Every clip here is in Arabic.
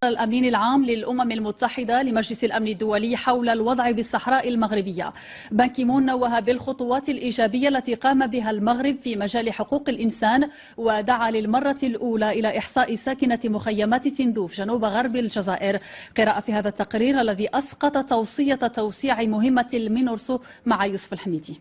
الأمين العام للأمم المتحدة لمجلس الأمن الدولي حول الوضع بالصحراء المغربية. بان كي مون نوه بالخطوات الإيجابية التي قام بها المغرب في مجال حقوق الإنسان، ودعا للمرة الأولى إلى إحصاء ساكنة مخيمات تندوف جنوب غرب الجزائر. قراءة في هذا التقرير الذي أسقط توصية توسيع مهمة المينورسو مع يوسف الحميدي.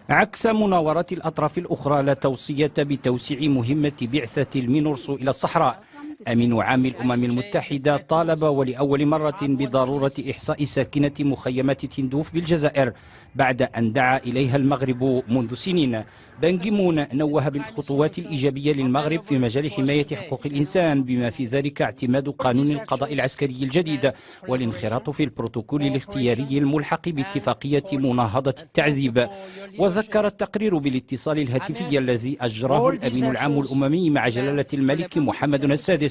عكس مناورات الأطراف الأخرى، لا توصية بتوسيع مهمة بعثة المينورسو إلى الصحراء. أمين عام الأمم المتحدة طالب ولأول مرة بضرورة إحصاء ساكنة مخيمات تندوف بالجزائر بعد أن دعا إليها المغرب منذ سنين. بان كي مون نوه بالخطوات الإيجابية للمغرب في مجال حماية حقوق الإنسان، بما في ذلك اعتماد قانون القضاء العسكري الجديد والانخراط في البروتوكول الاختياري الملحق باتفاقية مناهضة التعذيب. وذكر التقرير بالاتصال الهاتفي الذي أجراه الأمين العام الأممي مع جلالة الملك محمد السادس،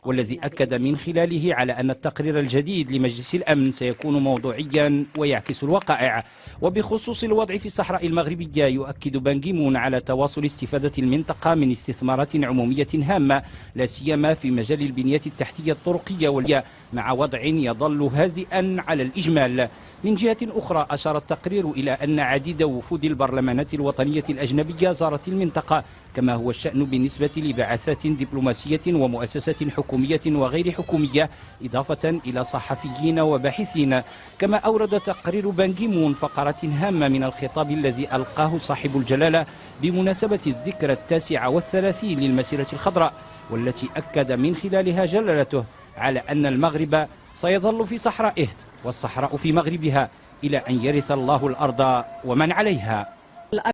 والذي أكد من خلاله على أن التقرير الجديد لمجلس الأمن سيكون موضوعيا ويعكس الواقع. وبخصوص الوضع في الصحراء المغربية، يؤكد بان كي مون على تواصل استفادة المنطقة من استثمارات عمومية هامة، لا سيما في مجال البنية التحتية الطرقية والمياه، مع وضع يظل هادئا على الإجمال. من جهة أخرى، أشار التقرير إلى أن عديد وفود البرلمانات الوطنية الأجنبية زارت المنطقة، كما هو الشأن بالنسبة لبعثات دبلوماسية ومؤسسات حكومية وغير حكومية، إضافة إلى صحفيين وباحثين. كما أورد تقرير بان كي مون فقرات هامة من الخطاب الذي ألقاه صاحب الجلالة بمناسبة الذكرى 39 للمسيرة الخضراء، والتي أكد من خلالها جلالته على أن المغرب سيظل في صحرائه والصحراء في مغربها إلى أن يرث الله الأرض ومن عليها.